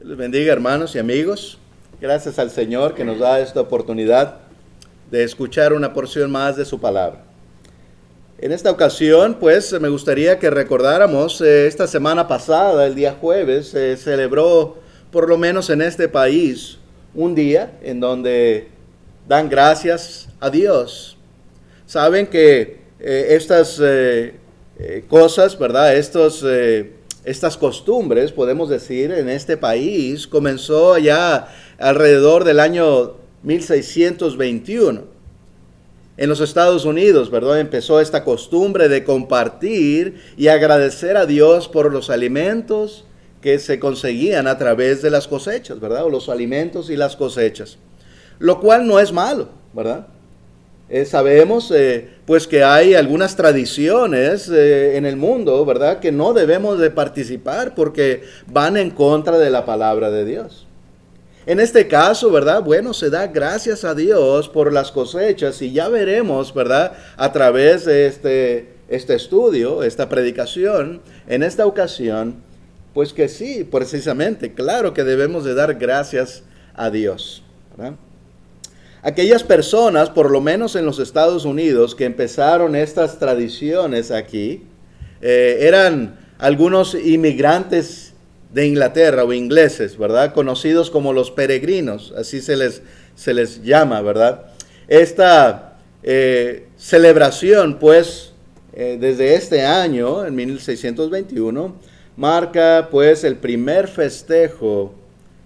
Dios les bendiga, hermanos y amigos. Gracias al Señor que nos da esta oportunidad de escuchar una porción más de su palabra. En esta ocasión, pues, me gustaría que recordáramos, esta semana pasada, el día jueves, se celebró, por lo menos en este país, un día en donde dan gracias a Dios. Saben que estas cosas, ¿verdad? Estas costumbres, podemos decir, en este país, comenzó allá alrededor del año 1621. En los Estados Unidos, ¿verdad? Empezó esta costumbre de compartir y agradecer a Dios por los alimentos que se conseguían a través de las cosechas, ¿verdad? O los alimentos y las cosechas. Lo cual no es malo, ¿verdad? Sabemos pues que hay algunas tradiciones en el mundo, ¿verdad? Que no debemos de participar porque van en contra de la palabra de Dios. En este caso, ¿verdad? Bueno, se da gracias a Dios por las cosechas y ya veremos, ¿verdad? A través de este estudio, esta predicación, en esta ocasión, pues que sí, precisamente, claro que debemos de dar gracias a Dios, ¿verdad? Aquellas personas, por lo menos en los Estados Unidos, que empezaron estas tradiciones aquí, eran algunos inmigrantes de Inglaterra o ingleses, ¿verdad? Conocidos como los peregrinos, así se les llama, ¿verdad? Esta celebración, pues, desde este año, en 1621, marca, pues, el primer festejo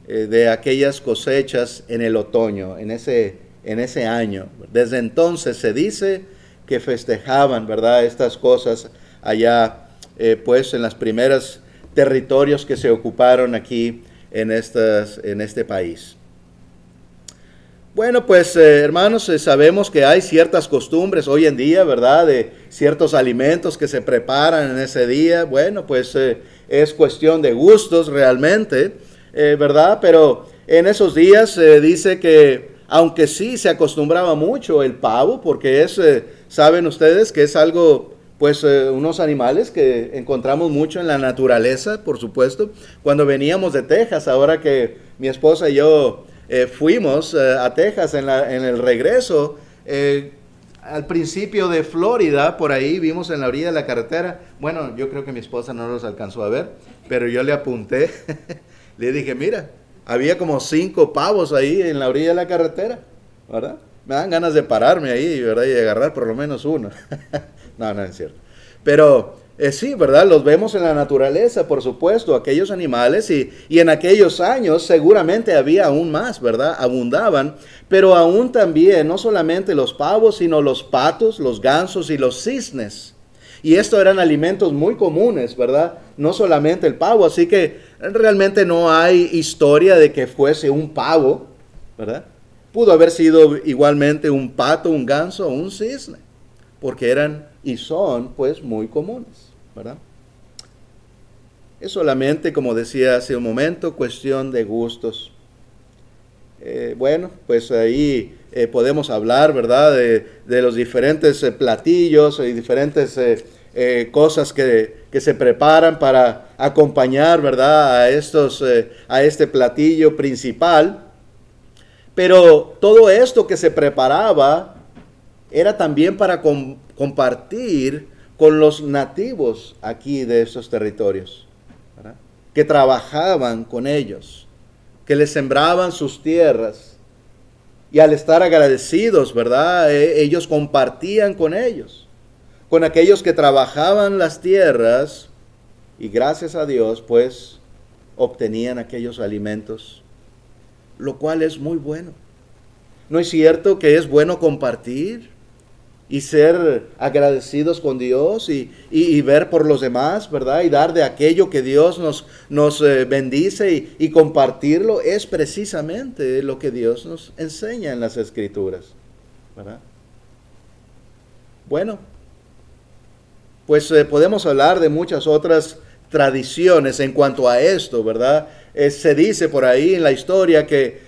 de aquellas cosechas en el otoño, en ese año. Desde entonces se dice que festejaban, ¿verdad? Estas cosas allá, pues, en las primeras territorios que se ocuparon aquí en este país. Bueno, pues hermanos, sabemos que hay ciertas costumbres hoy en día, ¿verdad? De ciertos alimentos que se preparan en ese día. Bueno, pues es cuestión de gustos realmente, ¿verdad? Pero en esos días dice que aunque sí se acostumbraba mucho el pavo, porque saben ustedes que es algo, pues unos animales que encontramos mucho en la naturaleza, por supuesto. Cuando veníamos de Texas, ahora que mi esposa y yo fuimos a Texas en el regreso, al principio de Florida, por ahí vimos en la orilla de la carretera, bueno, yo creo que mi esposa no los alcanzó a ver, pero yo le apunté, le dije, mira, había como 5 pavos ahí en la orilla de la carretera, ¿verdad? Me dan ganas de pararme ahí, ¿verdad? Y agarrar por lo menos uno. No es cierto. Pero sí, ¿verdad? Los vemos en la naturaleza, por supuesto, aquellos animales, y en aquellos años seguramente había aún más, ¿verdad? Abundaban, pero aún también, no solamente los pavos, sino los patos, los gansos y los cisnes. Y estos eran alimentos muy comunes, ¿verdad? No solamente el pavo, así que realmente no hay historia de que fuese un pavo, ¿verdad? Pudo haber sido igualmente un pato, un ganso o un cisne, porque eran y son, pues, muy comunes, ¿verdad? Es solamente, como decía hace un momento, cuestión de gustos. Bueno, pues ahí podemos hablar, ¿verdad? De los diferentes platillos y diferentes cosas que se preparan para acompañar, ¿verdad? A este platillo principal. Pero todo esto que se preparaba era también para compartir con los nativos aquí de estos territorios, ¿verdad? Que trabajaban con ellos, que les sembraban sus tierras, y al estar agradecidos, ¿verdad? Ellos compartían con ellos, con aquellos que trabajaban las tierras, y gracias a Dios, pues, obtenían aquellos alimentos, lo cual es muy bueno. ¿No es cierto que es bueno compartir y ser agradecidos con Dios y ver por los demás, ¿verdad? Y dar de aquello que Dios nos bendice y compartirlo? Es precisamente lo que Dios nos enseña en las Escrituras, ¿verdad? Bueno, pues podemos hablar de muchas otras tradiciones en cuanto a esto, ¿verdad? Se dice por ahí en la historia que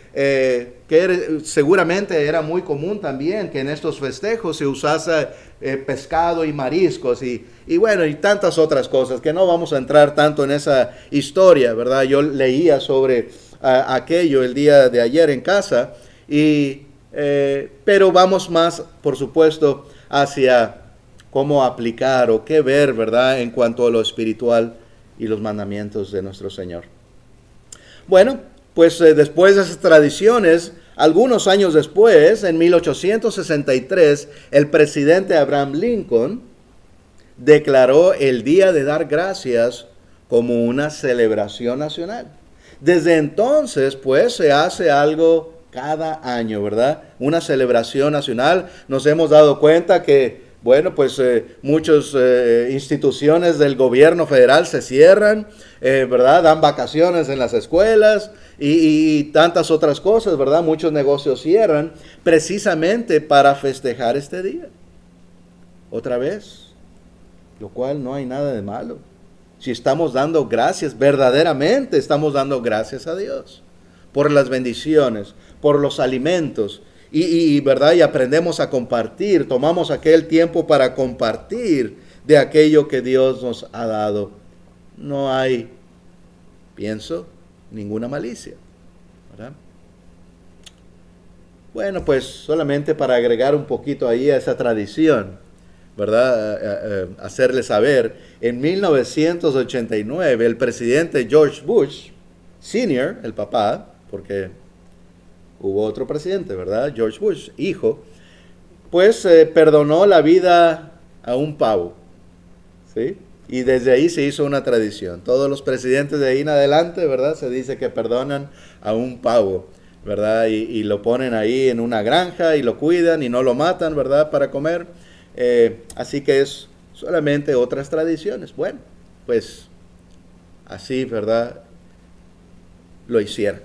seguramente era muy común también que en estos festejos se usase pescado y mariscos, y y bueno, y tantas otras cosas que no vamos a entrar tanto en esa historia, ¿verdad? Yo leía sobre aquello el día de ayer en casa, pero vamos más, por supuesto, hacia cómo aplicar o qué ver, ¿verdad?, en cuanto a lo espiritual y los mandamientos de nuestro Señor. Bueno, pues después de esas tradiciones, algunos años después, en 1863, el presidente Abraham Lincoln declaró el Día de Dar Gracias como una celebración nacional. Desde entonces, pues, se hace algo cada año, ¿verdad? Una celebración nacional. Nos hemos dado cuenta que, bueno, pues muchas instituciones del gobierno federal se cierran, ¿verdad? Dan vacaciones en las escuelas y tantas otras cosas, ¿verdad? Muchos negocios cierran precisamente para festejar este día. Otra vez, lo cual no hay nada de malo. Si estamos dando gracias, verdaderamente estamos dando gracias a Dios por las bendiciones, por los alimentos, ¿verdad? Y aprendemos a compartir, tomamos aquel tiempo para compartir de aquello que Dios nos ha dado. No hay, pienso, ninguna malicia, ¿verdad? Bueno, pues solamente para agregar un poquito ahí a esa tradición, ¿verdad? Hacerles saber, en 1989 el presidente George Bush Sr., el papá, porque hubo otro presidente, ¿verdad? George Bush, hijo, pues perdonó la vida a un pavo, ¿sí? Y desde ahí se hizo una tradición. Todos los presidentes de ahí en adelante, ¿verdad? Se dice que perdonan a un pavo, ¿verdad? Y lo ponen ahí en una granja y lo cuidan y no lo matan, ¿verdad? Para comer. Así que es solamente otras tradiciones. Bueno, pues así, ¿verdad? Lo hicieron.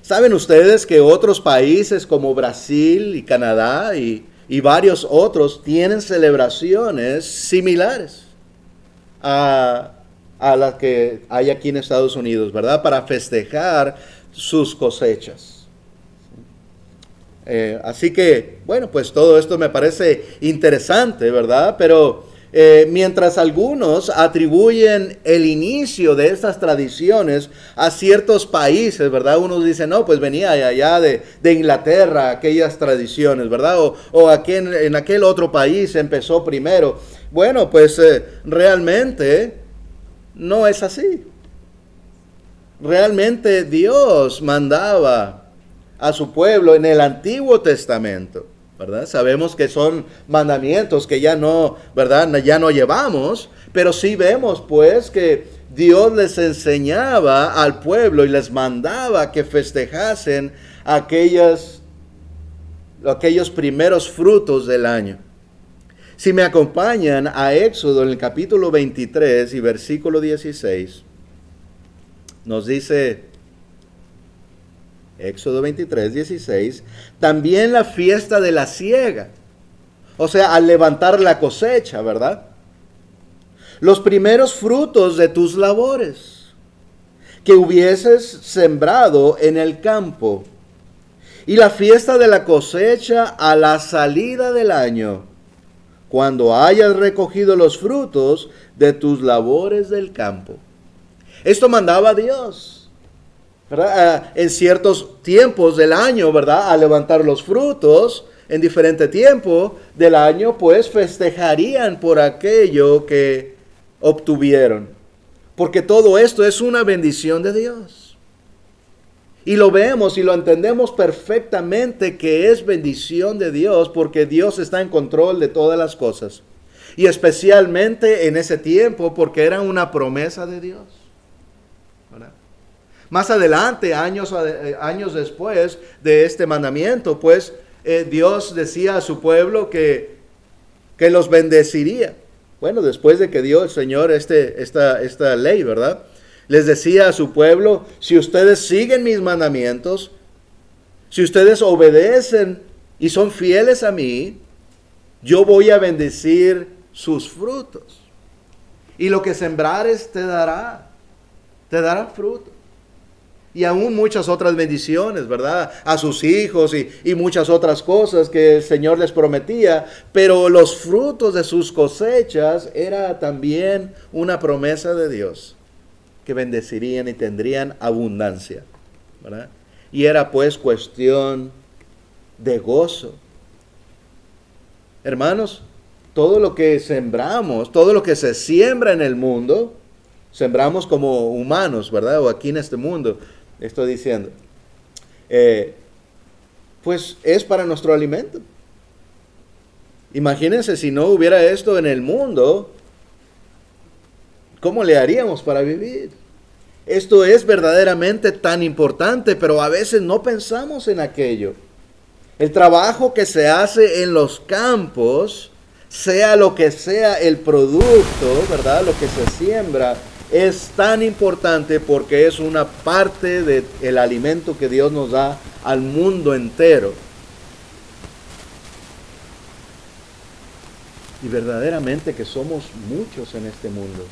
¿Saben ustedes que otros países como Brasil y Canadá y varios otros tienen celebraciones similares a las que hay aquí en Estados Unidos, ¿verdad? Para festejar sus cosechas. Así que, bueno, pues todo esto me parece interesante, ¿verdad? Pero mientras algunos atribuyen el inicio de estas tradiciones a ciertos países, ¿verdad? Unos dicen, no, pues venía allá de Inglaterra aquellas tradiciones, ¿verdad? O aquí en aquel otro país empezó primero. Bueno, pues realmente no es así. Realmente Dios mandaba a su pueblo en el Antiguo Testamento, ¿verdad? Sabemos que son mandamientos que ya no, ¿verdad? Ya no llevamos, pero sí vemos pues que Dios les enseñaba al pueblo y les mandaba que festejasen aquellos primeros frutos del año. Si me acompañan a Éxodo en el capítulo 23 y versículo 16, nos dice Éxodo 23, 16, también la fiesta de la siega, o sea, al levantar la cosecha, ¿verdad? Los primeros frutos de tus labores que hubieses sembrado en el campo, y la fiesta de la cosecha a la salida del año, cuando hayas recogido los frutos de tus labores del campo. Esto mandaba Dios, ¿verdad? En ciertos tiempos del año, ¿verdad? A levantar los frutos, en diferente tiempo del año, pues festejarían por aquello que obtuvieron. Porque todo esto es una bendición de Dios. Y lo vemos y lo entendemos perfectamente que es bendición de Dios porque Dios está en control de todas las cosas. Y especialmente en ese tiempo porque era una promesa de Dios, ¿verdad? Más adelante, años después de este mandamiento, pues Dios decía a su pueblo que los bendeciría. Bueno, después de que dio el Señor esta ley, ¿verdad? Les decía a su pueblo, si ustedes siguen mis mandamientos, si ustedes obedecen y son fieles a mí, yo voy a bendecir sus frutos. Y lo que sembrares te dará fruto. Y aún muchas otras bendiciones, ¿verdad? A sus hijos y muchas otras cosas que el Señor les prometía. Pero los frutos de sus cosechas era también una promesa de Dios, que bendecirían y tendrían abundancia, ¿verdad? Y era pues cuestión de gozo. Hermanos, todo lo que sembramos, todo lo que se siembra en el mundo, sembramos como humanos, ¿verdad? O aquí en este mundo, estoy diciendo, pues es para nuestro alimento. Imagínense si no hubiera esto en el mundo, ¿cómo le haríamos para vivir? Esto es verdaderamente tan importante, pero a veces no pensamos en aquello. El trabajo que se hace en los campos, sea lo que sea el producto, ¿verdad? Lo que se siembra, es tan importante porque es una parte del alimento que Dios nos da al mundo entero. Y verdaderamente que somos muchos en este mundo.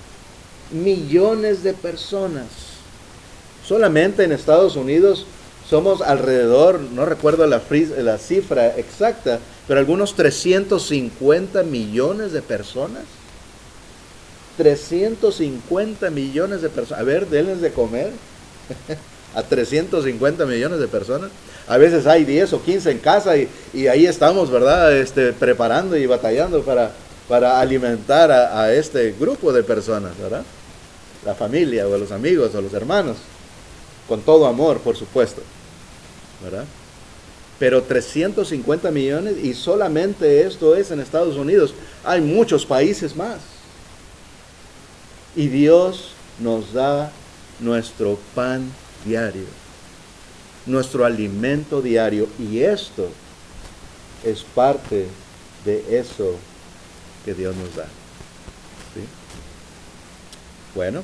Millones de personas. Solamente en Estados Unidos somos alrededor, no recuerdo la cifra exacta, pero algunos 350 millones de personas. 350 millones de personas. A ver, denles de comer a 350 millones de personas. A veces hay 10 o 15 en casa y ahí estamos, ¿verdad? Preparando y batallando para alimentar a este grupo de personas, ¿verdad? La familia o los amigos o los hermanos. Con todo amor, por supuesto, ¿verdad? Pero 350 millones y solamente esto es en Estados Unidos. Hay muchos países más. Y Dios nos da nuestro pan diario, nuestro alimento diario. Y esto es parte de eso que Dios nos da. ¿Sí? Bueno,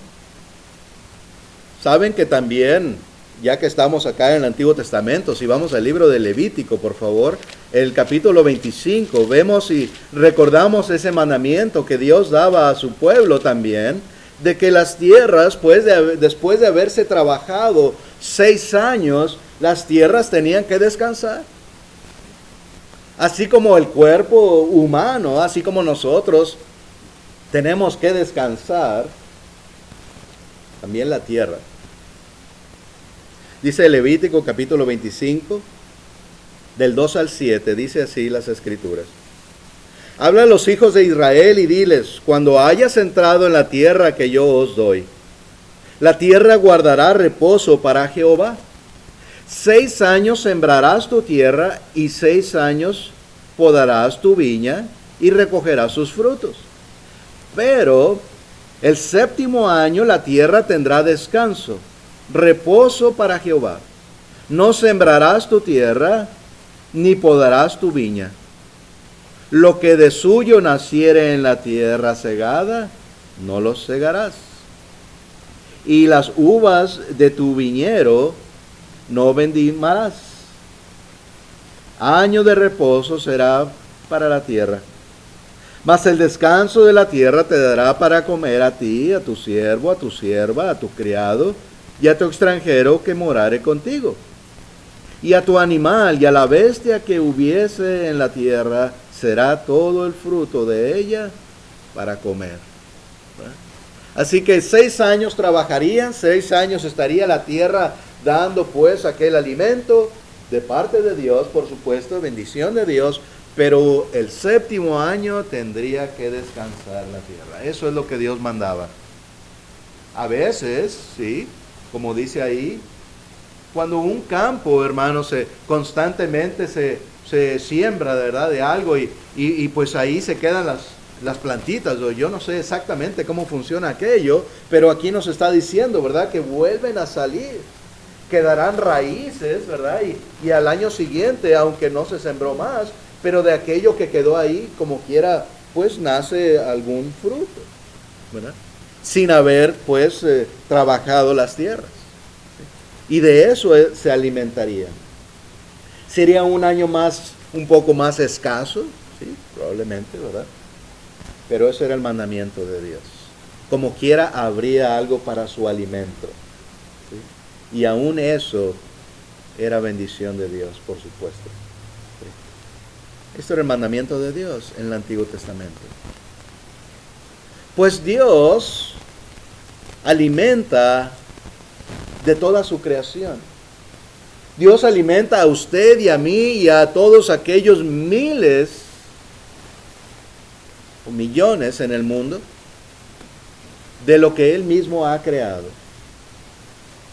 saben que también, ya que estamos acá en el Antiguo Testamento, si vamos al libro de Levítico, por favor, el capítulo 25, vemos y recordamos ese mandamiento que Dios daba a su pueblo también, de que las tierras, pues, después de haberse trabajado 6 años, las tierras tenían que descansar. Así como el cuerpo humano, así como nosotros tenemos que descansar, también la tierra. Dice Levítico capítulo 25, del 2 al 7, dice así las Escrituras. Habla a los hijos de Israel y diles, cuando hayas entrado en la tierra que yo os doy, la tierra guardará reposo para Jehová. 6 años sembrarás tu tierra y 6 años podarás tu viña y recogerás sus frutos. Pero el 7º año la tierra tendrá descanso, reposo para Jehová. No sembrarás tu tierra, ni podarás tu viña. Lo que de suyo naciere en la tierra segada, no lo segarás. Y las uvas de tu viñero no vendimarás. Año de reposo será para la tierra. Mas el descanso de la tierra te dará para comer a ti, a tu siervo, a tu sierva, a tu criado y a tu extranjero que morare contigo. Y a tu animal y a la bestia que hubiese en la tierra será todo el fruto de ella para comer. ¿verdad? Así que 6 años trabajarían, 6 años estaría la tierra dando pues aquel alimento de parte de Dios, por supuesto, bendición de Dios, pero el 7º año tendría que descansar la tierra. Eso es lo que Dios mandaba. A veces, sí, como dice ahí, cuando un campo, hermanos, constantemente se siembra, ¿verdad?, de algo y pues ahí se quedan las plantitas, o yo no sé exactamente cómo funciona aquello, pero aquí nos está diciendo, ¿verdad?, que vuelven a salir, quedarán raíces, ¿verdad?, y al año siguiente, aunque no se sembró más, pero de aquello que quedó ahí, como quiera, pues nace algún fruto, ¿verdad?, sin haber, pues, trabajado las tierras. Y de eso se alimentarían. Sería un año más, un poco más escaso, sí, probablemente, ¿verdad? Pero ese era el mandamiento de Dios. Como quiera, habría algo para su alimento. ¿sí? Y aún eso era bendición de Dios, por supuesto. Esto era el mandamiento de Dios en el Antiguo Testamento. Pues Dios alimenta de toda su creación. Dios alimenta a usted y a mí y a todos aquellos miles o millones en el mundo de lo que Él mismo ha creado.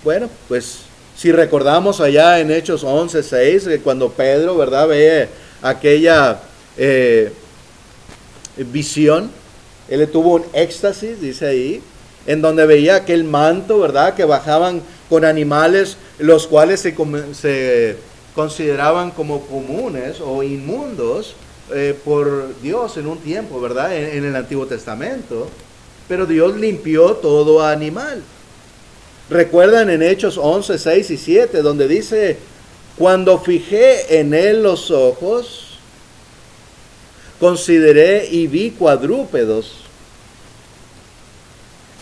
Bueno, pues si recordamos allá en Hechos 11:6, cuando Pedro, ¿verdad?, ve aquella visión, él tuvo un éxtasis, dice ahí, en donde veía aquel manto, ¿verdad?, que bajaban con animales, los cuales se consideraban como comunes o inmundos por Dios en un tiempo, ¿verdad?, en el Antiguo Testamento. Pero Dios limpió todo animal. Recuerdan en Hechos 11:6 y 7, donde dice: cuando fijé en él los ojos, consideré y vi cuadrúpedos,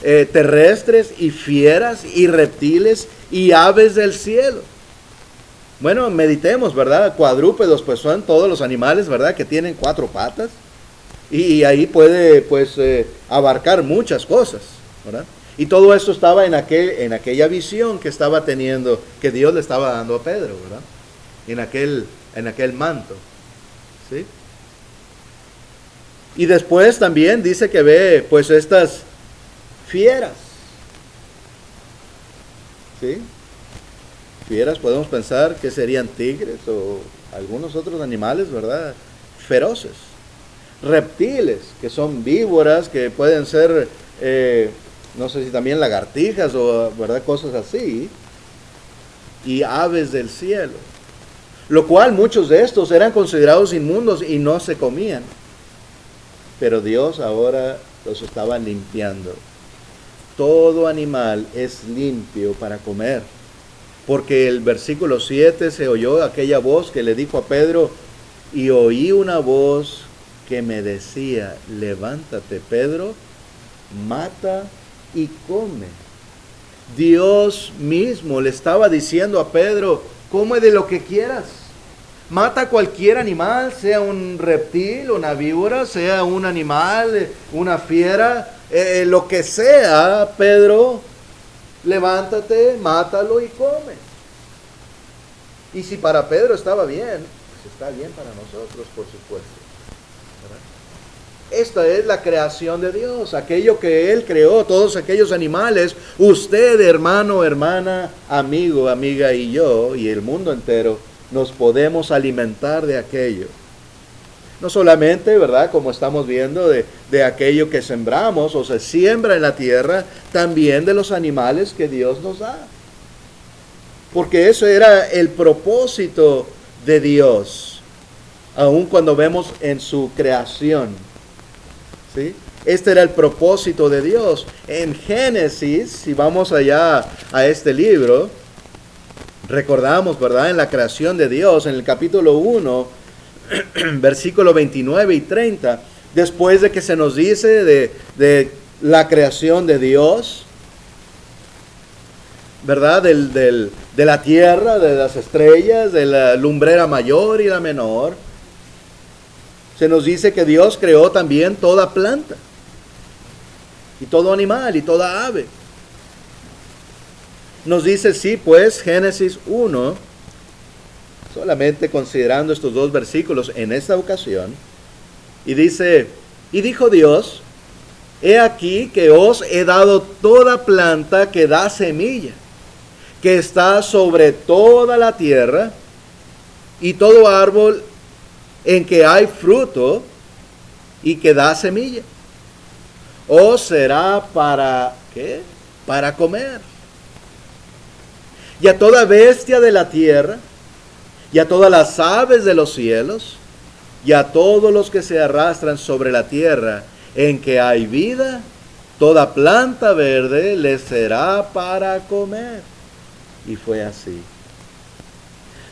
terrestres y fieras y reptiles y aves del cielo. Bueno, meditemos, ¿verdad? Cuadrúpedos, pues son todos los animales, ¿verdad?, que tienen 4 patas. Y ahí puede, pues, abarcar muchas cosas, ¿verdad? Y todo esto estaba en aquella visión que estaba teniendo, que Dios le estaba dando a Pedro, ¿verdad? En aquel manto, ¿sí? Y después también dice que ve, pues, estas fieras, ¿sí? Fieras, podemos pensar que serían tigres o algunos otros animales, ¿verdad?, feroces. Reptiles, que son víboras, que pueden ser, no sé si también lagartijas o, ¿verdad?, cosas así. Y aves del cielo. Lo cual muchos de estos eran considerados inmundos y no se comían. Pero Dios ahora los estaba limpiando. Todo animal es limpio para comer. Porque el versículo 7 se oyó aquella voz que le dijo a Pedro: y oí una voz que me decía: levántate, Pedro, mata y come. Dios mismo le estaba diciendo a Pedro: come de lo que quieras. Mata cualquier animal, sea un reptil, una víbora, sea un animal, una fiera, lo que sea, Pedro, levántate, mátalo y come. Y si para Pedro estaba bien, pues está bien para nosotros, por supuesto. Esta es la creación de Dios, aquello que Él creó, todos aquellos animales. Usted, hermano, hermana, amigo, amiga, y yo, y el mundo entero, nos podemos alimentar de aquello. No solamente, ¿verdad?, como estamos viendo, de aquello que sembramos o se siembra en la tierra, también de los animales que Dios nos da. Porque eso era el propósito de Dios, aun cuando vemos en su creación. ¿Sí? Este era el propósito de Dios. En Génesis, si vamos allá a este libro, recordamos, ¿verdad?, en la creación de Dios, en el capítulo 1, versículo 29 y 30, después de que se nos dice de la creación de Dios, ¿verdad?, de la tierra, de las estrellas, de la lumbrera mayor y la menor, se nos dice que Dios creó también toda planta, y todo animal, y toda ave. Nos dice, sí, pues, Génesis 1, solamente considerando estos 2 versículos en esta ocasión, y dice: y dijo Dios, he aquí que os he dado toda planta que da semilla, que está sobre toda la tierra, y todo árbol en que hay fruto y que da semilla. ¿O será para qué? Para comer. Y a toda bestia de la tierra, y a todas las aves de los cielos, y a todos los que se arrastran sobre la tierra, en que hay vida, toda planta verde les será para comer. Y fue así.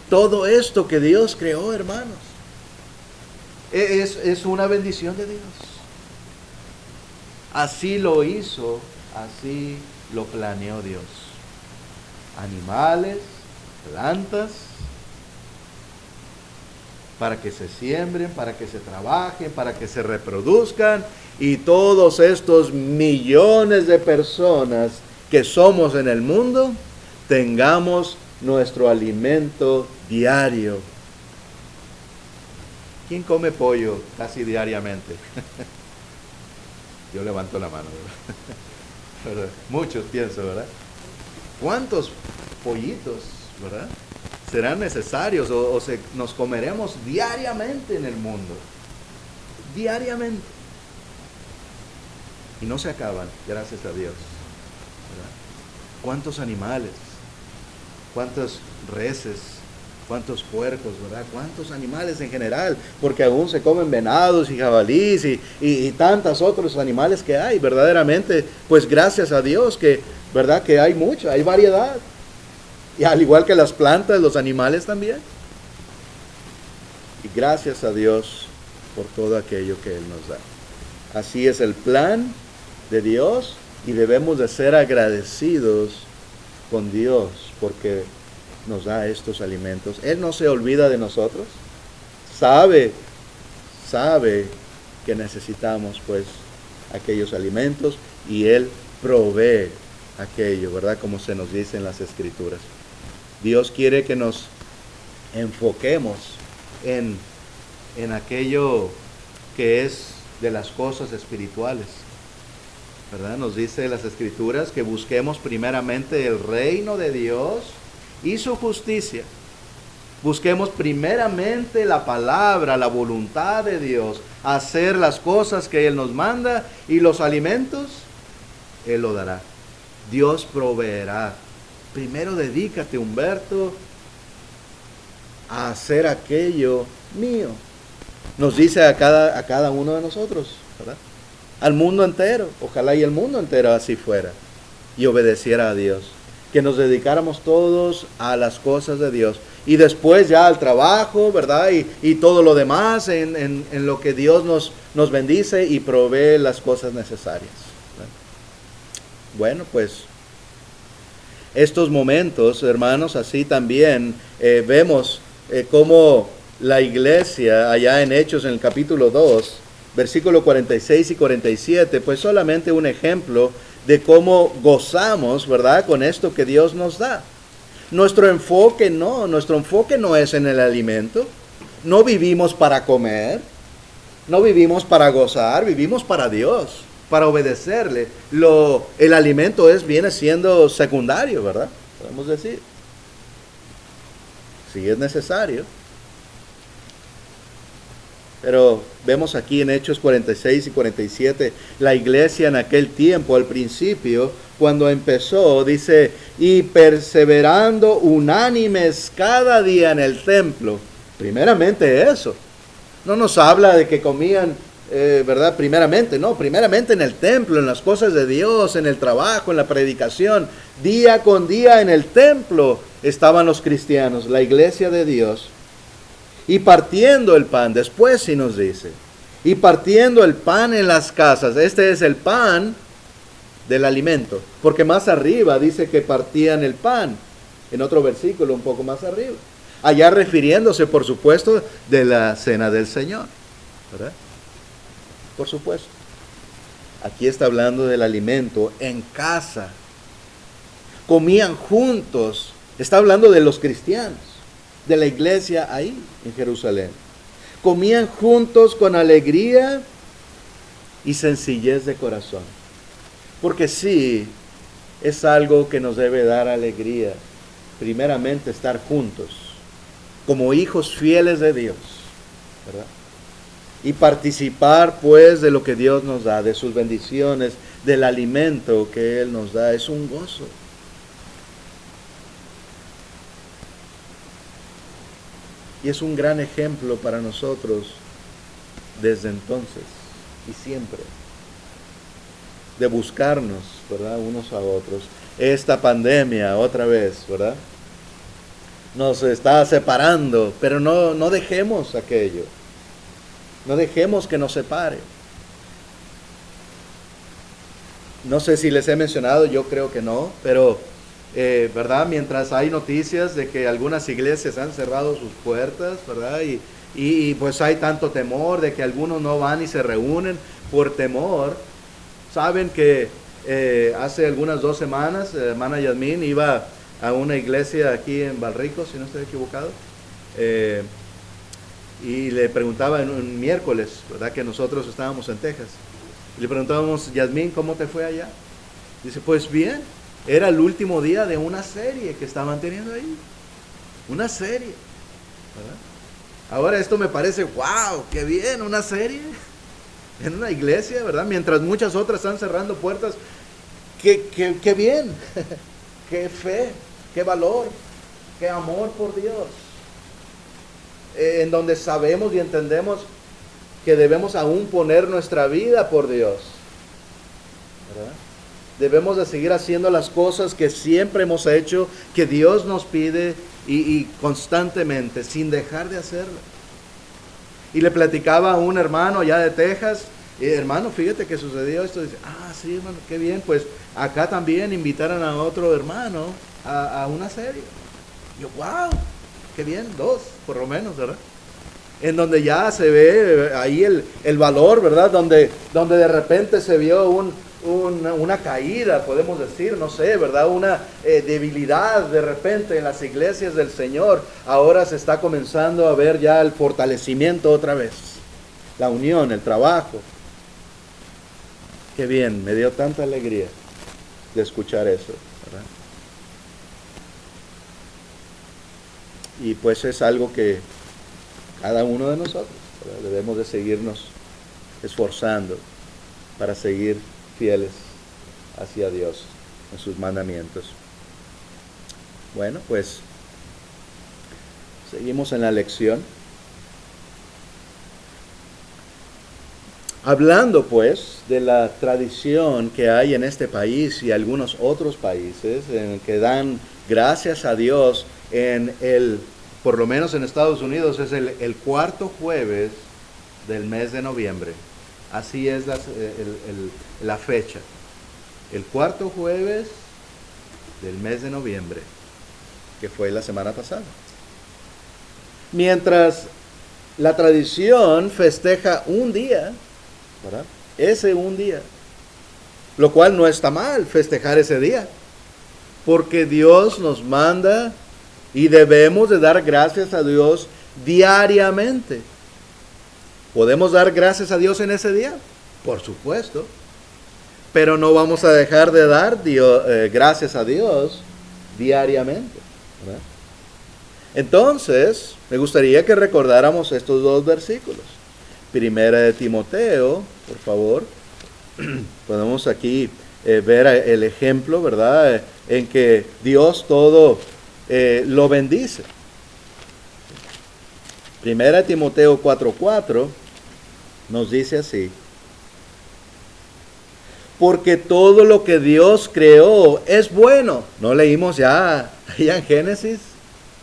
Todo esto que Dios creó, hermanos, es una bendición de Dios. Así lo hizo, así lo planeó Dios. animales, plantas, para que se siembren, para que se trabajen, para que se reproduzcan, y todos estos millones de personas que somos en el mundo, tengamos nuestro alimento diario. ¿Quién come pollo casi diariamente? Yo levanto la mano, ¿verdad? Muchos pienso, ¿verdad? ¿Cuántos pollitos, verdad, serán necesarios nos comeremos diariamente en el mundo? Diariamente. Y no se acaban, gracias a Dios, ¿verdad? ¿Cuántos animales? ¿Cuántas reses? ¿Cuántos puercos, verdad? ¿Cuántos animales en general? Porque aún se comen venados y jabalíes y tantos otros animales que hay. Verdaderamente, pues gracias a Dios que, verdad, que hay mucho, hay variedad. Y al igual que las plantas, los animales también. Y gracias a Dios por todo aquello que Él nos da. Así es el plan de Dios y debemos de ser agradecidos con Dios porque nos da estos alimentos. Él no se olvida de nosotros. Sabe que necesitamos pues aquellos alimentos y Él provee aquello, ¿verdad? Como se nos dice en las Escrituras. Dios quiere que nos enfoquemos en aquello que es de las cosas espirituales, ¿verdad? Nos dice las Escrituras que busquemos primeramente el reino de Dios y su justicia. Busquemos primeramente la palabra, la voluntad de Dios, hacer las cosas que Él nos manda y los alimentos, Él lo dará. Dios proveerá. Primero dedícate, Humberto, a hacer aquello mío. Nos dice a cada uno de nosotros, ¿verdad? Al mundo entero. Ojalá y el mundo entero así fuera y obedeciera a Dios. Que nos dedicáramos todos a las cosas de Dios. Y después ya al trabajo, ¿verdad? Y todo lo demás en lo que Dios nos bendice y provee las cosas necesarias, ¿verdad? Bueno, pues estos momentos, hermanos, así también vemos cómo la iglesia, allá en Hechos, en el capítulo 2, versículo 46 y 47, pues solamente un ejemplo de cómo gozamos, ¿verdad?, con esto que Dios nos da. Nuestro enfoque no es en el alimento. No vivimos para comer, no vivimos para gozar, vivimos para Dios, para obedecerle. El alimento viene siendo secundario, ¿verdad? Podemos decir. Sí es necesario. Pero vemos aquí en Hechos 46 y 47, la iglesia en aquel tiempo, al principio, cuando empezó, dice, y perseverando unánimes cada día en el templo. Primeramente eso. No nos habla de que comían, ¿verdad? Primeramente en el templo, en las cosas de Dios, en el trabajo, en la predicación. Día con día en el templo estaban los cristianos, la iglesia de Dios. Y partiendo el pan, después sí nos dice, y partiendo el pan en las casas. Este es el pan del alimento, porque más arriba dice que partían el pan, en otro versículo un poco más arriba. Allá refiriéndose, por supuesto, de la cena del Señor, ¿verdad? Por supuesto. Aquí está hablando del alimento en casa. Comían juntos. Está hablando de los cristianos, de la iglesia ahí en Jerusalén. Comían juntos con alegría y sencillez de corazón. Porque sí, es algo que nos debe dar alegría. Primeramente estar juntos, como hijos fieles de Dios, ¿verdad? Y participar pues de lo que Dios nos da, de sus bendiciones, del alimento que Él nos da. Es un gozo. Y es un gran ejemplo para nosotros desde entonces y siempre, de buscarnos, ¿verdad?, unos a otros. Esta pandemia, otra vez, ¿verdad?, nos está separando, pero no dejemos aquello. No dejemos que nos separe. No sé si les he mencionado, yo creo que no, pero ¿verdad? Mientras hay noticias de que algunas iglesias han cerrado sus puertas, ¿verdad? Y pues hay tanto temor de que algunos no van y se reúnen por temor. Saben que hace algunas 2 semanas, hermana Yasmín iba a una iglesia aquí en Valrico, si no estoy equivocado, y le preguntaba en un miércoles, ¿verdad? Que nosotros estábamos en Texas. Y le preguntábamos, Yasmín, ¿cómo te fue allá? Dice, pues bien, era el último día de una serie que estaban teniendo ahí. Una serie, ¿verdad? Ahora esto me parece, wow, qué bien, una serie en una iglesia, ¿verdad? Mientras muchas otras están cerrando puertas, qué bien, qué fe, qué valor, qué amor por Dios. En donde sabemos y entendemos que debemos aún poner nuestra vida por Dios, ¿verdad? Debemos de seguir haciendo las cosas que siempre hemos hecho, que Dios nos pide y constantemente, sin dejar de hacerlo. Y le platicaba a un hermano allá de Texas, hermano, fíjate que sucedió esto. Dice, sí, hermano, qué bien, pues acá también invitaron a otro hermano a una serie. Yo, wow, qué bien, 2 por lo menos, ¿verdad? En donde ya se ve ahí el valor, ¿verdad? Donde de repente se vio una caída, podemos decir, no sé, ¿verdad? Una debilidad de repente en las iglesias del Señor. Ahora se está comenzando a ver ya el fortalecimiento otra vez. La unión, el trabajo. Qué bien, me dio tanta alegría de escuchar eso, ¿verdad? Y pues es algo que cada uno de nosotros, ¿verdad? Debemos de seguirnos esforzando para seguir fieles hacia Dios en sus mandamientos. Bueno, pues seguimos en la lección. Hablando pues de la tradición que hay en este país y algunos otros países en que dan gracias a Dios por lo menos en Estados Unidos, es el 4º jueves del mes de noviembre. Así es la fecha. El 4º jueves del mes de noviembre, que fue la semana pasada. Mientras la tradición festeja un día, ¿verdad? Ese un día. Lo cual no está mal festejar ese día. Porque Dios nos manda y debemos de dar gracias a Dios diariamente. ¿Podemos dar gracias a Dios en ese día? Por supuesto. Pero no vamos a dejar de dar gracias a Dios diariamente, ¿verdad? Entonces, me gustaría que recordáramos estos 2 versículos. Primera de Timoteo, por favor. Podemos aquí ver el ejemplo, ¿verdad? En que Dios todo lo bendice. Primera de Timoteo 4:4 nos dice así: porque todo lo que Dios creó es bueno. ¿No leímos ya en Génesis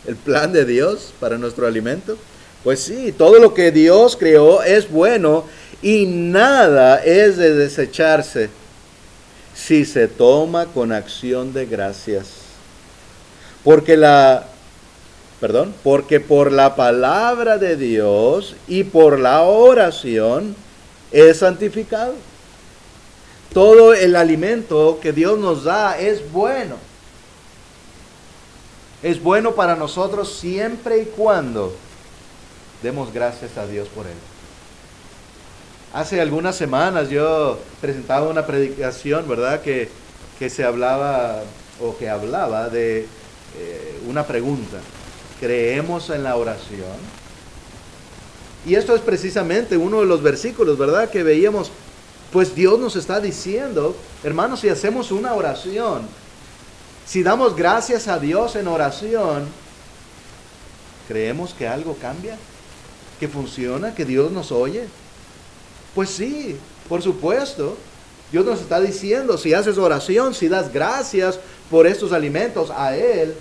el plan de Dios para nuestro alimento? Pues sí, todo lo que Dios creó es bueno y nada es de desecharse si se toma con acción de gracias. Porque por la palabra de Dios y por la oración es santificado. Todo el alimento que Dios nos da es bueno. Es bueno para nosotros siempre y cuando demos gracias a Dios por él. Hace algunas semanas yo presentaba una predicación, ¿verdad? Que se hablaba o que hablaba de una pregunta. ¿Creemos en la oración? Y esto es precisamente uno de los versículos, ¿verdad? Que veíamos. Pues Dios nos está diciendo, hermanos, si hacemos una oración, si damos gracias a Dios en oración, ¿creemos que algo cambia? ¿Que funciona? ¿Que Dios nos oye? Pues sí, por supuesto. Dios nos está diciendo, si haces oración, si das gracias por estos alimentos a Él,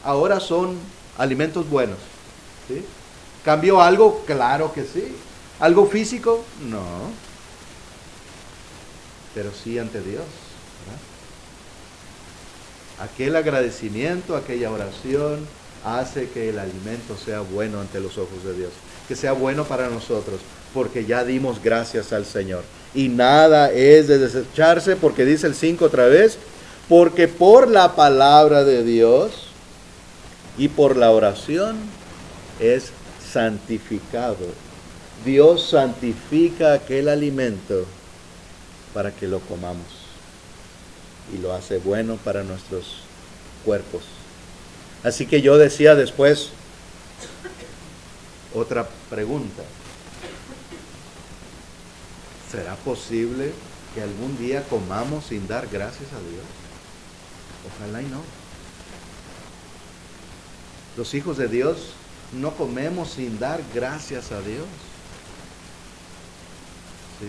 ahora son alimentos buenos. ¿Sí? ¿Cambió algo? Claro que sí. ¿Algo físico? No. Pero sí ante Dios, ¿verdad? aquel agradecimiento, aquella oración, hace que el alimento sea bueno ante los ojos de Dios, que sea bueno para nosotros, porque ya dimos gracias al Señor. Y nada es de desecharse, porque dice el 5 otra vez, porque por la palabra de Dios y por la oración es santificado. Dios santifica aquel alimento para que lo comamos y lo hace bueno para nuestros cuerpos. Así que yo decía después otra pregunta. ¿Será posible que algún día comamos sin dar gracias a Dios? Ojalá y no. Los hijos de Dios no comemos sin dar gracias a Dios. ¿Sí?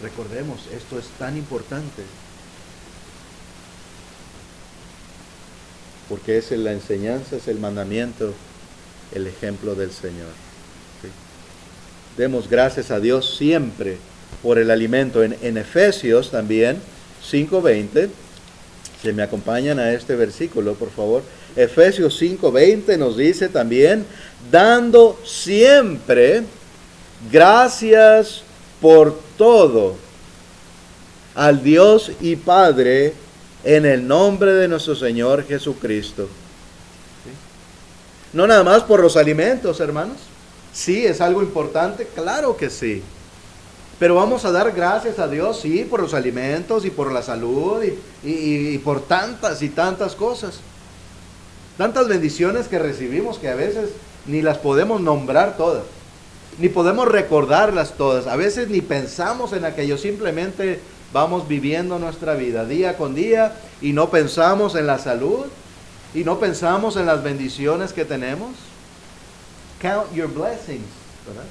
Recordemos, esto es tan importante. Porque es la enseñanza, es el mandamiento, el ejemplo del Señor. ¿Sí? Demos gracias a Dios siempre por el alimento. En Efesios también, 5:20, si me acompañan a este versículo, por favor. Efesios 5:20 nos dice también, dando siempre gracias por todo al Dios y Padre en el nombre de nuestro Señor Jesucristo. ¿Sí? No nada más por los alimentos, hermanos. Sí, es algo importante, claro que sí. Pero vamos a dar gracias a Dios, sí, por los alimentos y por la salud y por tantas y tantas cosas. Tantas bendiciones que recibimos que a veces ni las podemos nombrar todas, ni podemos recordarlas todas. A veces ni pensamos en aquello, simplemente vamos viviendo nuestra vida día con día y no pensamos en la salud y no pensamos en las bendiciones que tenemos. Count your blessings, ¿verdad?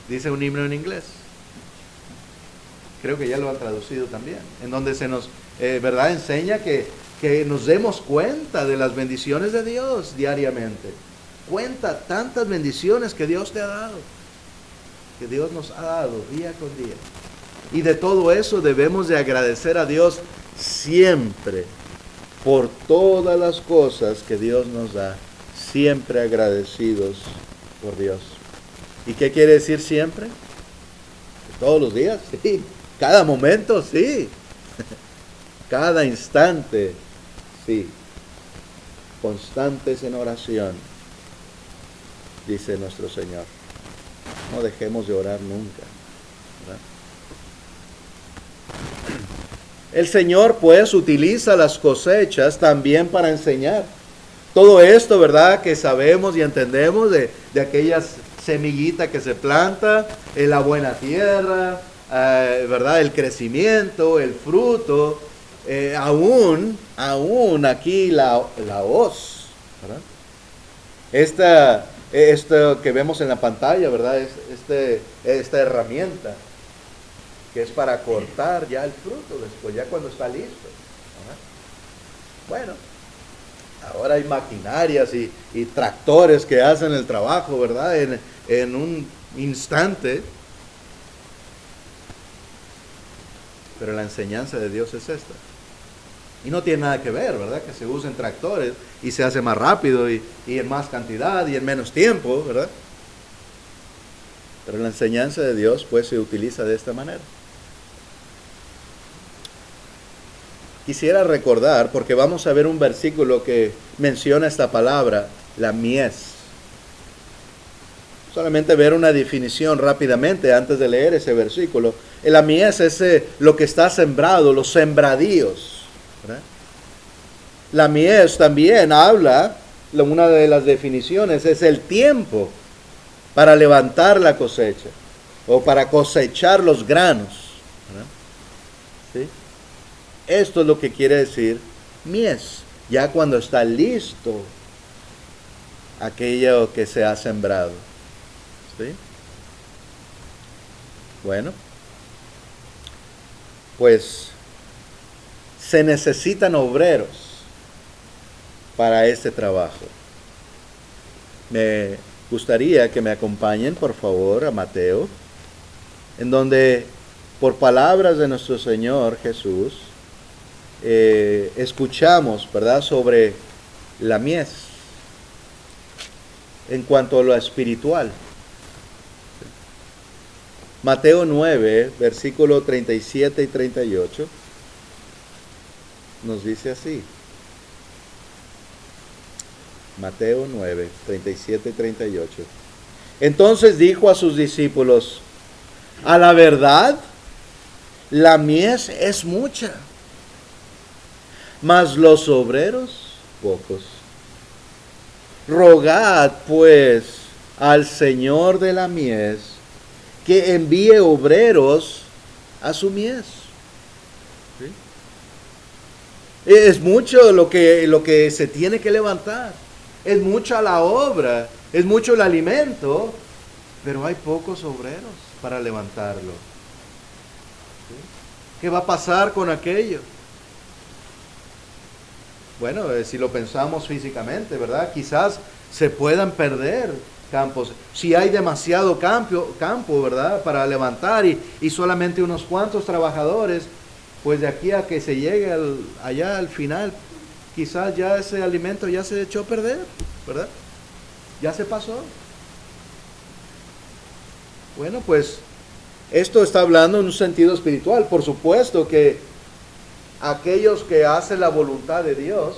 Dice un himno en inglés. Creo que ya lo han traducido también, en donde se nos, ¿verdad? Enseña que nos demos cuenta de las bendiciones de Dios diariamente. Cuenta tantas bendiciones que Dios te ha dado, que Dios nos ha dado día con día. Y de todo eso debemos de agradecer a Dios siempre por todas las cosas que Dios nos da. Siempre agradecidos por Dios. ¿Y qué quiere decir siempre? Todos los días, sí. Cada momento, sí. Cada instante, sí. Constantes en oración, dice nuestro Señor. No dejemos de orar nunca, ¿verdad? El Señor, pues, utiliza las cosechas también para enseñar. Todo esto, ¿verdad?, que sabemos y entendemos de aquellas semillitas que se planta en la buena tierra, ¿verdad?, el crecimiento, el fruto, aún aquí la hoz, ¿verdad? Esto que vemos en la pantalla, ¿verdad?, esta herramienta que es para cortar ya el fruto después, ya cuando está listo, ¿verdad? Bueno, ahora hay maquinarias y tractores que hacen el trabajo, ¿verdad?, en un instante. Pero la enseñanza de Dios es esta. Y no tiene nada que ver, ¿verdad?, que se usen tractores y se hace más rápido y en más cantidad y en menos tiempo, ¿verdad? Pero la enseñanza de Dios, pues, se utiliza de esta manera. Quisiera recordar, porque vamos a ver un versículo que menciona esta palabra, la mies. Solamente ver una definición rápidamente antes de leer ese versículo. La mies es lo que está sembrado, los sembradíos, ¿verdad? La mies también habla, una de las definiciones es el tiempo para levantar la cosecha o para cosechar los granos, ¿verdad? ¿Sí? Esto es lo que quiere decir mies, ya cuando está listo aquello que se ha sembrado. ¿Sí? Bueno, pues se necesitan obreros para este trabajo. Me gustaría que me acompañen, por favor, a Mateo, en donde, por palabras de nuestro Señor Jesús, escuchamos, ¿verdad?, sobre la mies en cuanto a lo espiritual. Mateo 9, versículo 37 y 38, nos dice así. Mateo 9, 37 y 38. Entonces dijo a sus discípulos: a la verdad, la mies es mucha, mas los obreros pocos. Rogad pues al Señor de la mies que envíe obreros a su mies. ¿Sí? Es mucho lo que se tiene que levantar. Es mucha la obra, es mucho el alimento, pero hay pocos obreros para levantarlo. ¿Sí? ¿Qué va a pasar con aquello? Bueno, si lo pensamos físicamente, ¿verdad? Quizás se puedan perder campos. Si hay demasiado campo, ¿verdad?, para levantar y solamente unos cuantos trabajadores, pues de aquí a que se llegue allá al final, quizás ya ese alimento ya se echó a perder, ¿verdad? Ya se pasó. Bueno, pues esto está hablando en un sentido espiritual. Por supuesto que aquellos que hacen la voluntad de Dios,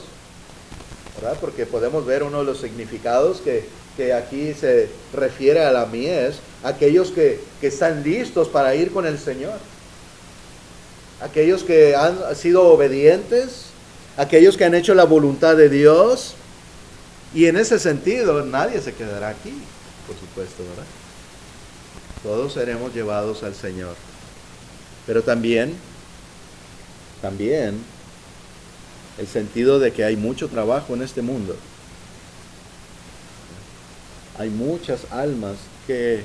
¿verdad?, porque podemos ver uno de los significados que aquí se refiere a la mies, aquellos que están listos para ir con el Señor, aquellos que han sido obedientes, aquellos que han hecho la voluntad de Dios, y en ese sentido nadie se quedará aquí, por supuesto, ¿verdad? Todos seremos llevados al Señor. Pero también el sentido de que hay mucho trabajo en este mundo. Hay muchas almas que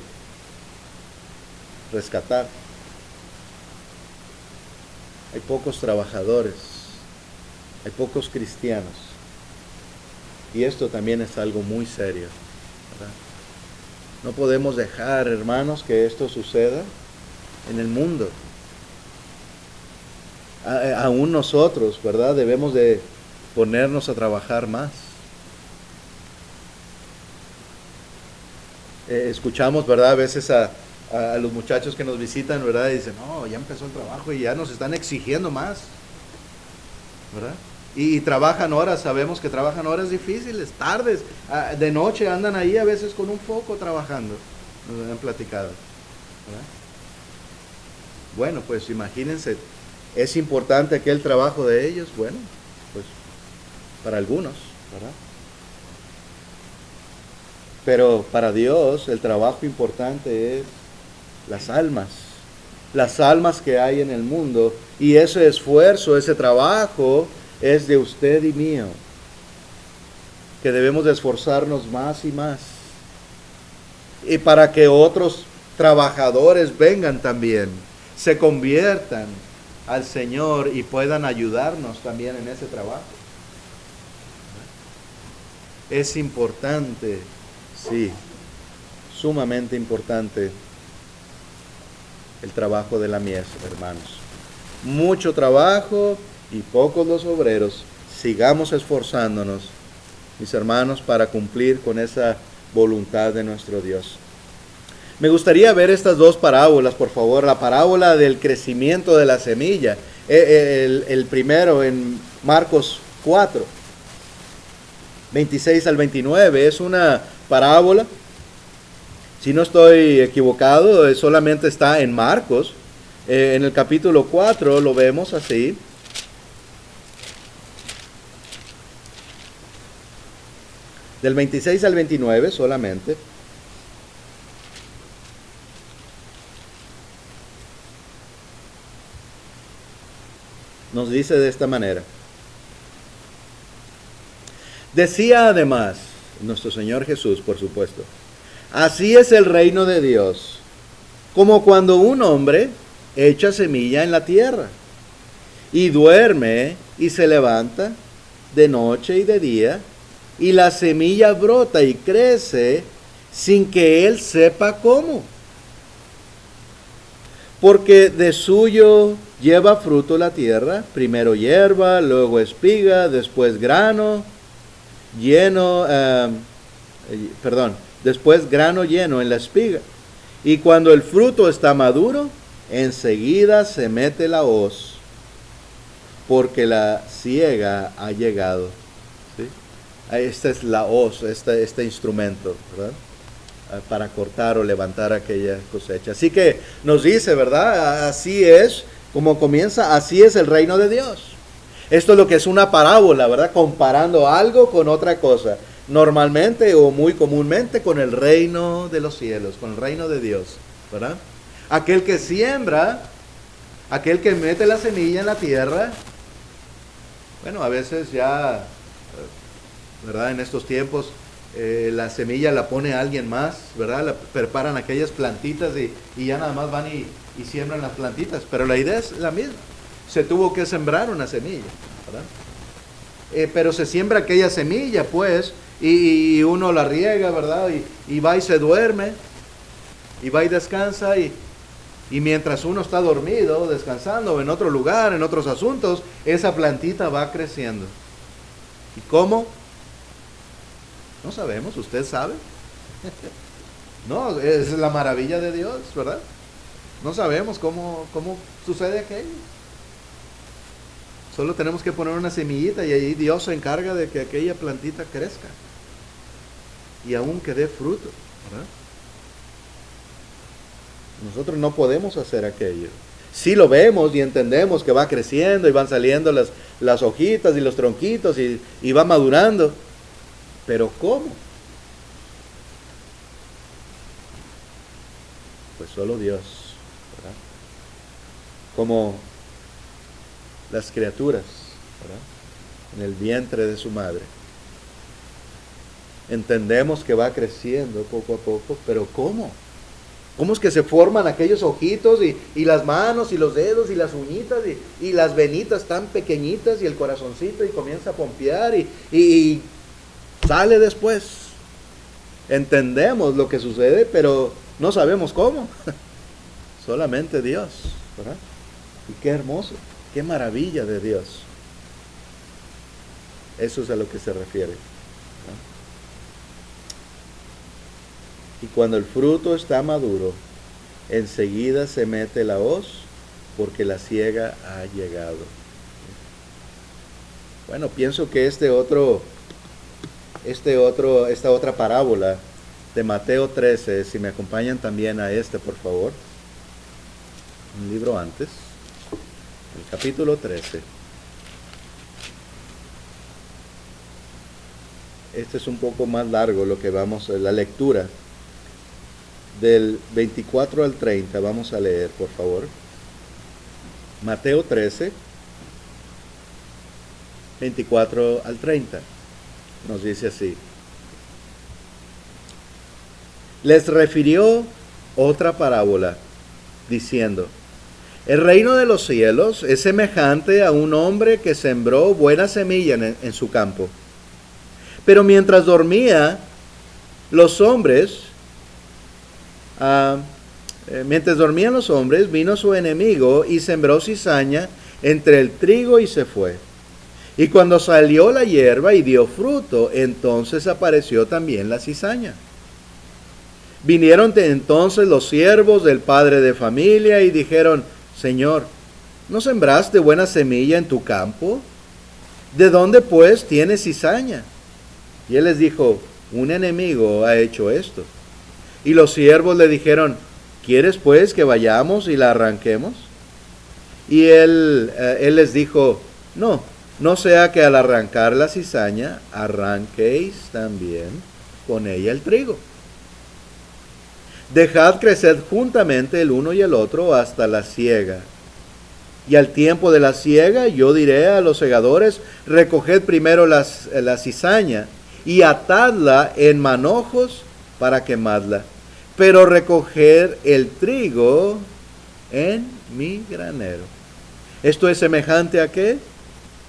rescatar. Hay pocos trabajadores. Hay pocos cristianos. Y esto también es algo muy serio, ¿verdad? No podemos dejar, hermanos, que esto suceda en el mundo. Aún nosotros, ¿verdad?, debemos de ponernos a trabajar más. Escuchamos, ¿verdad?, a veces a los muchachos que nos visitan, ¿verdad?, y dicen: no, ya empezó el trabajo y ya nos están exigiendo más, ¿verdad? Y trabajan horas, sabemos que trabajan horas difíciles, tardes, de noche andan ahí a veces con un foco trabajando, nos han platicado, ¿verdad? Bueno, pues imagínense, ¿es importante aquel trabajo de ellos? Bueno, pues para algunos, ¿verdad? Pero para Dios el trabajo importante es las almas que hay en el mundo, y ese esfuerzo, ese trabajo es de usted y mío, que debemos de esforzarnos más y más, y para que otros trabajadores vengan también, se conviertan al Señor y puedan ayudarnos también en ese trabajo. Es importante, sí, sumamente importante el trabajo de la mies, hermanos. Mucho trabajo y pocos los obreros. Sigamos esforzándonos, mis hermanos, para cumplir con esa voluntad de nuestro Dios. Me gustaría ver estas dos parábolas, por favor. La parábola del crecimiento de la semilla. El primero en Marcos 4, 26 al 29. Es una parábola, si no estoy equivocado, solamente está en Marcos. En el capítulo 4 lo vemos así. Del 26 al 29 solamente. Nos dice de esta manera. Decía además, nuestro Señor Jesús, por supuesto: así es el reino de Dios, como cuando un hombre echa semilla en la tierra, y duerme y se levanta de noche y de día, y la semilla brota y crece sin que él sepa cómo, porque de suyo lleva fruto la tierra, primero hierba, luego espiga, después grano, lleno, después grano lleno en la espiga. Y cuando el fruto está maduro, enseguida se mete la hoz, porque la siega ha llegado. ¿Sí? Esta es la hoz, este instrumento, ¿verdad? Para cortar o levantar aquella cosecha. Así que nos dice, ¿verdad? Así es como comienza, así es el reino de Dios. Esto es lo que es una parábola, ¿verdad? Comparando algo con otra cosa. Normalmente o muy comúnmente con el reino de los cielos, con el reino de Dios, ¿verdad? Aquel que siembra, aquel que mete la semilla en la tierra. Bueno, a veces ya, ¿verdad? En estos tiempos la semilla la pone alguien más, ¿verdad? La preparan aquellas plantitas y ya nada más van y siembran las plantitas. Pero la idea es la misma. Se tuvo que sembrar una semilla, ¿verdad? Pero se siembra aquella semilla, pues, y uno la riega, ¿verdad? Y va y se duerme, y va y descansa, y mientras uno está dormido, descansando en otro lugar, en otros asuntos, esa plantita va creciendo. ¿Y cómo? No sabemos, ¿usted sabe? No, es la maravilla de Dios, ¿verdad? No sabemos cómo sucede aquello. Solo tenemos que poner una semillita y ahí Dios se encarga de que aquella plantita crezca. Y aún que dé fruto, ¿verdad? Nosotros no podemos hacer aquello. Sí lo vemos y entendemos que va creciendo y van saliendo las hojitas y los tronquitos y va madurando. Pero ¿cómo? Pues solo Dios, ¿verdad? Como las criaturas, ¿verdad? En el vientre de su madre. Entendemos que va creciendo poco a poco, pero ¿cómo? ¿Cómo es que se forman aquellos ojitos y las manos y los dedos y las uñitas y las venitas tan pequeñitas y el corazoncito y comienza a pompear y sale después? Entendemos lo que sucede, pero no sabemos cómo. Solamente Dios, ¿verdad? Y qué hermoso, qué maravilla de Dios. Eso es a lo que se refiere, ¿verdad? Y cuando el fruto está maduro, enseguida se mete la hoz, porque la siega ha llegado. Bueno, pienso que esta otra parábola de Mateo 13, si me acompañan también a por favor, un libro antes, el capítulo 13. Este es un poco más largo lo que vamos, la lectura del 24 al 30, vamos a leer, por favor. Mateo 13, 24 al 30. Nos dice así: les refirió otra parábola, diciendo: el reino de los cielos es semejante a un hombre que sembró buena semilla en su campo. Pero mientras dormían los hombres, vino su enemigo y sembró cizaña entre el trigo y se fue. Y cuando salió la hierba y dio fruto, entonces apareció también la cizaña. Vinieron entonces los siervos del padre de familia y dijeron: Señor, ¿no sembraste buena semilla en tu campo? ¿De dónde pues tienes cizaña? Y él les dijo: un enemigo ha hecho esto. Y los siervos le dijeron: ¿quieres pues que vayamos y la arranquemos? Y él les dijo: no sea que al arrancar la cizaña arranquéis también con ella el trigo. Dejad crecer juntamente el uno y el otro hasta la siega. Y al tiempo de la siega yo diré a los segadores: recoged primero la cizaña y atadla en manojos para quemadla, pero recoger el trigo en mi granero. ¿Esto es semejante a qué?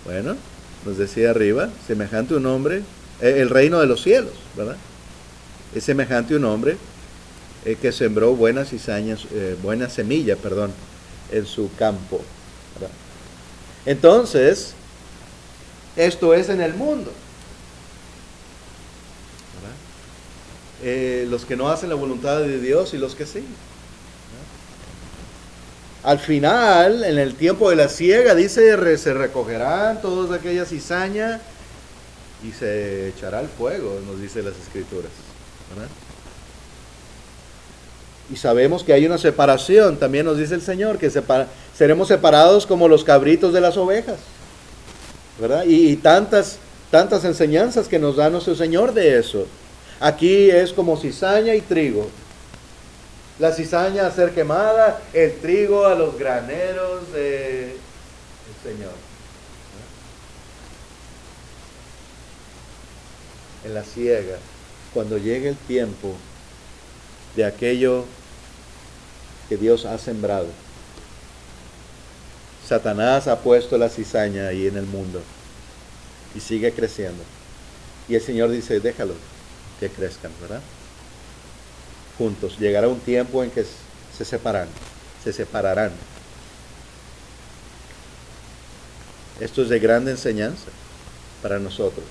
Bueno, nos decía arriba, semejante a un hombre, el reino de los cielos, ¿verdad? Es semejante a un hombre que sembró buena semilla, en su campo. Entonces, esto es en el mundo. Los que no hacen la voluntad de Dios y los que sí. Al final, en el tiempo de la siega, dice, se recogerán todas aquellas cizañas y se echará al fuego, nos dice las Escrituras. ¿Verdad? Y sabemos que hay una separación, también nos dice el Señor, que seremos separados como los cabritos de las ovejas. ¿Verdad? Y tantas enseñanzas que nos da nuestro Señor de eso. Aquí es como cizaña y trigo. La cizaña a ser quemada, el trigo a los graneros del Señor. En la siega, cuando llegue el tiempo de aquello que Dios ha sembrado, Satanás ha puesto la cizaña ahí en el mundo y sigue creciendo. Y el Señor dice, déjalo que crezcan, ¿verdad? Juntos. Llegará un tiempo en que se separarán. Esto es de grande enseñanza para nosotros.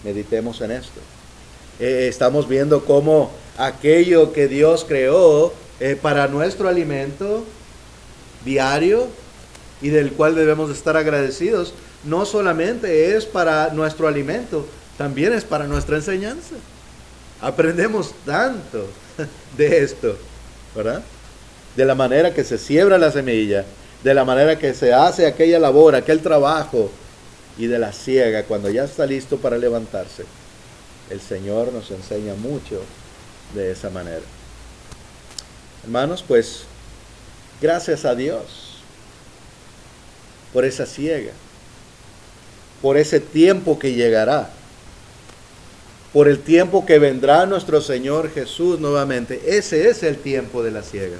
Meditemos en esto. Estamos viendo cómo aquello que Dios creó para nuestro alimento diario y del cual debemos estar agradecidos, no solamente es para nuestro alimento, también es para nuestra enseñanza. Aprendemos tanto de esto, ¿verdad? De la manera que se siembra la semilla, de la manera que se hace aquella labor, aquel trabajo, y de la siega cuando ya está listo para levantarse. El Señor nos enseña mucho de esa manera. Hermanos, pues, gracias a Dios por esa siega, por ese tiempo que llegará, por el tiempo que vendrá nuestro Señor Jesús nuevamente. Ese es el tiempo de la siega.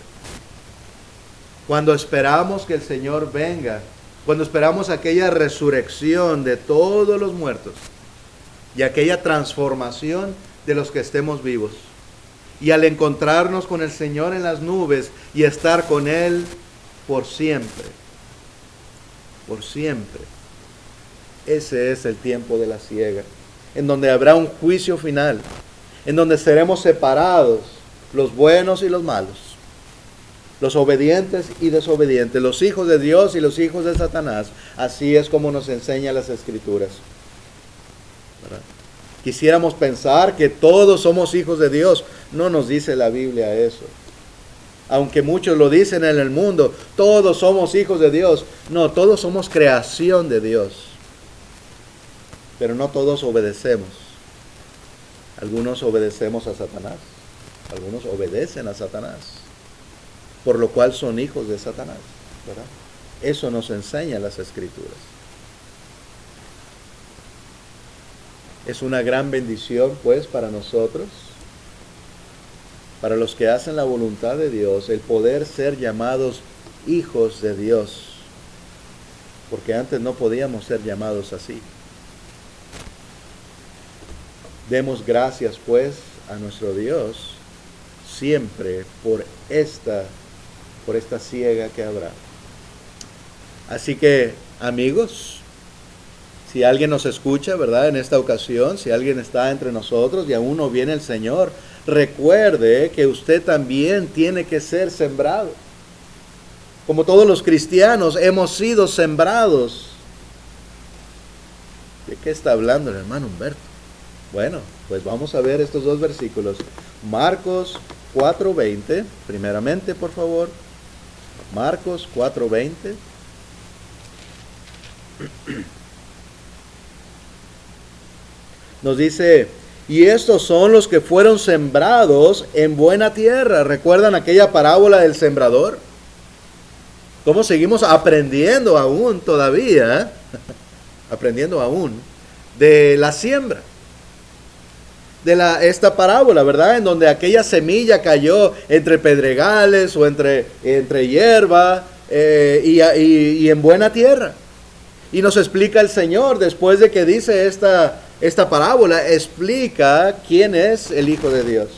Cuando esperamos que el Señor venga, cuando esperamos aquella resurrección de todos los muertos y aquella transformación de los que estemos vivos. Y al encontrarnos con el Señor en las nubes y estar con Él por siempre. Por siempre. Ese es el tiempo de la siega, en donde habrá un juicio final, en donde seremos separados, los buenos y los malos, los obedientes y desobedientes, los hijos de Dios y los hijos de Satanás. Así es como nos enseñan las Escrituras. ¿Verdad? Quisiéramos pensar que todos somos hijos de Dios. No nos dice la Biblia eso. Aunque muchos lo dicen en el mundo, todos somos hijos de Dios. No, todos somos creación de Dios. Pero no todos obedecemos. Algunos obedecemos a Satanás. Algunos obedecen a Satanás. Por lo cual son hijos de Satanás, ¿verdad? Eso nos enseña las Escrituras. Es una gran bendición, pues, para nosotros, para los que hacen la voluntad de Dios, el poder ser llamados hijos de Dios, porque antes no podíamos ser llamados así. Demos gracias, pues, a nuestro Dios siempre por esta siega que habrá. Así que, amigos, si alguien nos escucha, ¿verdad? En esta ocasión, si alguien está entre nosotros y aún no viene el Señor, recuerde que usted también tiene que ser sembrado. Como todos los cristianos, hemos sido sembrados. ¿De qué está hablando el hermano Humberto? Bueno, pues vamos a ver estos dos versículos. Marcos 4:20, primeramente, por favor. Marcos 4:20. Nos dice, y estos son los que fueron sembrados en buena tierra. ¿Recuerdan aquella parábola del sembrador? ¿Cómo seguimos aprendiendo aún todavía? Aprendiendo aún de la siembra. De esta parábola, ¿verdad? En donde aquella semilla cayó entre pedregales o entre hierba y en buena tierra. Y nos explica el Señor, después de que dice esta parábola, explica quién es el Hijo de Dios.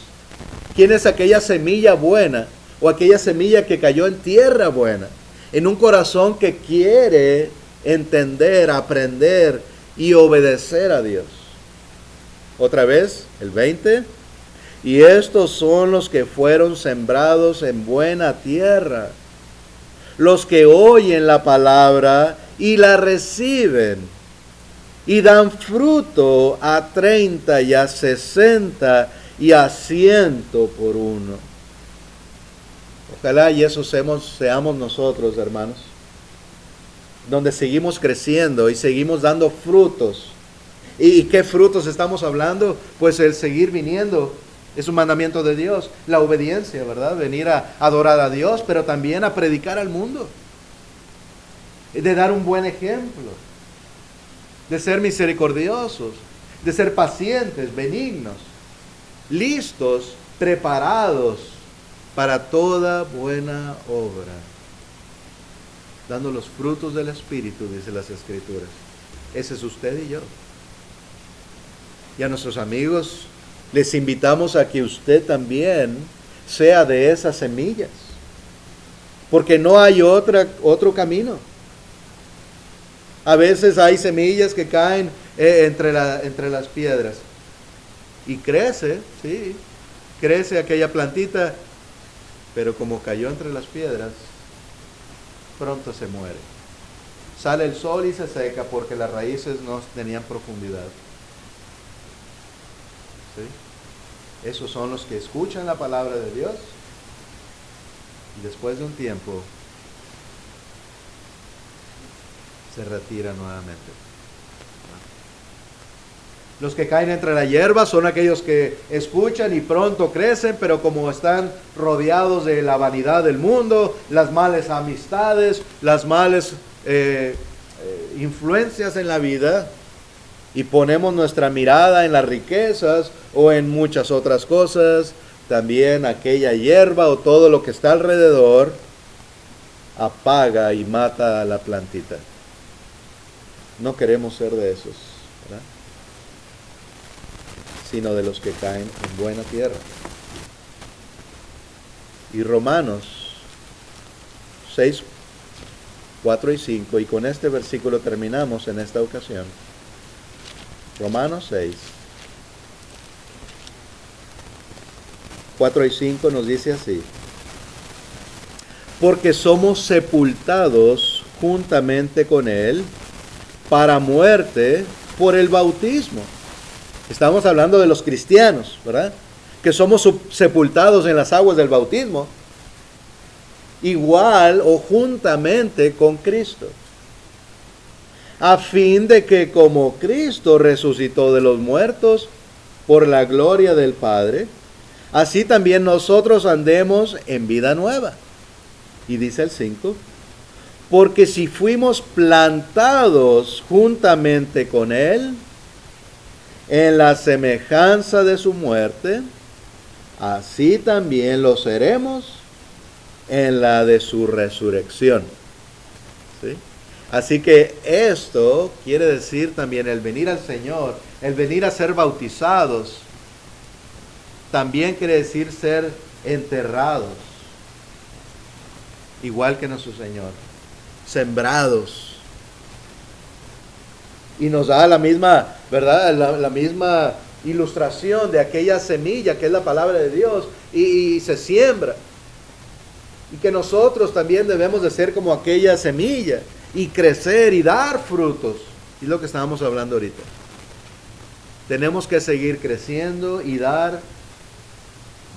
Quién es aquella semilla buena o aquella semilla que cayó en tierra buena. en un corazón que quiere entender, aprender y obedecer a Dios. Otra vez, el 20. Y estos son los que fueron sembrados en buena tierra, los que oyen la palabra y la reciben, y dan fruto a 30 y a 60 y a 100 por uno. Ojalá y eso seamos nosotros, hermanos, donde seguimos creciendo y seguimos dando frutos. ¿Y qué frutos estamos hablando? Pues el seguir viniendo. Es un mandamiento de Dios, la obediencia, ¿verdad? Venir a adorar a Dios, pero también a predicar al mundo. De dar un buen ejemplo. De ser misericordiosos. De ser pacientes, benignos. Listos, preparados para toda buena obra. Dando los frutos del Espíritu, dice las Escrituras. Ese es usted y yo. Y a nuestros amigos les invitamos a que usted también sea de esas semillas. Porque no hay otro camino. A veces hay semillas que caen entre las piedras. Y crece, sí, crece aquella plantita, pero como cayó entre las piedras, pronto se muere. Sale el sol y se seca porque las raíces no tenían profundidad. ¿Sí? Esos son los que escuchan la palabra de Dios y después de un tiempo se retiran nuevamente. Los que caen entre la hierba son aquellos que escuchan y pronto crecen, pero como están rodeados de la vanidad del mundo, las malas amistades, las malas influencias en la vida, y ponemos nuestra mirada en las riquezas o en muchas otras cosas, también aquella hierba o todo lo que está alrededor apaga y mata a la plantita. No queremos ser de esos, ¿verdad? Sino de los que caen en buena tierra. Y Romanos 6, 4 y 5, y con este versículo terminamos en esta ocasión. Romanos 6, 4 y 5 nos dice así: porque somos sepultados juntamente con Él para muerte por el bautismo. Estamos hablando de los cristianos, ¿verdad? Que somos sepultados en las aguas del bautismo, igual o juntamente con Cristo, a fin de que como Cristo resucitó de los muertos por la gloria del Padre, así también nosotros andemos en vida nueva. Y dice el 5, porque si fuimos plantados juntamente con Él en la semejanza de su muerte, así también lo seremos en la de su resurrección. ¿Sí? Así que esto quiere decir también el venir al Señor, el venir a ser bautizados, también quiere decir ser enterrados, igual que nuestro Señor, sembrados. Y nos da la misma, ¿verdad? La misma ilustración de aquella semilla que es la palabra de Dios y se siembra. Y que nosotros también debemos de ser como aquella semilla y crecer y dar frutos. Es lo que estábamos hablando ahorita. Tenemos que seguir creciendo y dar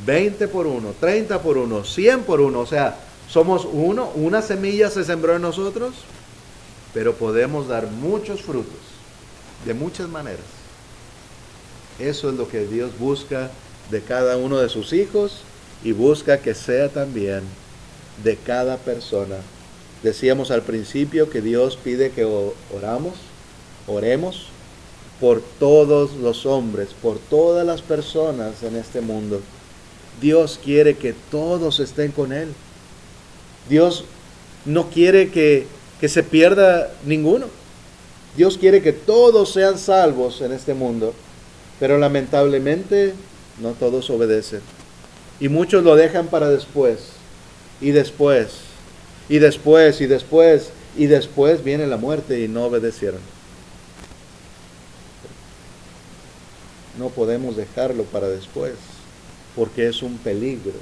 20 por 1, 30 por 1, 100 por 1. O sea, somos uno, una semilla se sembró en nosotros, pero podemos dar muchos frutos de muchas maneras. Eso es lo que Dios busca de cada uno de sus hijos y busca que sea también de cada persona. Decíamos al principio que Dios pide que oremos por todos los hombres, por todas las personas en este mundo. Dios quiere que todos estén con Él. Dios no quiere que se pierda ninguno. Dios quiere que todos sean salvos en este mundo, pero lamentablemente no todos obedecen. Y muchos lo dejan para después, y después, y después, y después, y después viene la muerte y no obedecieron. No podemos dejarlo para después, porque es un peligro.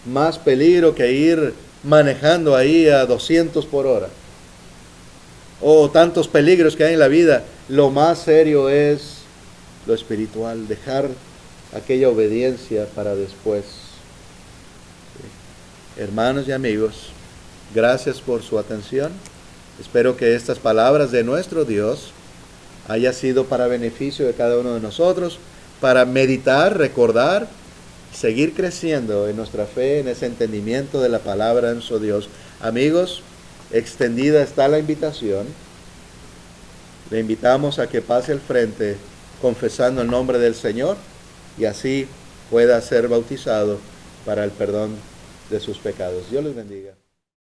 Más peligro que ir manejando ahí a 200 por hora. O tantos peligros que hay en la vida. Lo más serio es lo espiritual, dejar aquella obediencia para después. Sí. Hermanos y amigos, gracias por su atención. Espero que estas palabras de nuestro Dios haya sido para beneficio de cada uno de nosotros, para meditar, recordar, seguir creciendo en nuestra fe, en ese entendimiento de la palabra de nuestro Dios. Amigos, extendida está la invitación. Le invitamos a que pase al frente confesando el nombre del Señor y así pueda ser bautizado para el perdón de sus pecados. Dios les bendiga.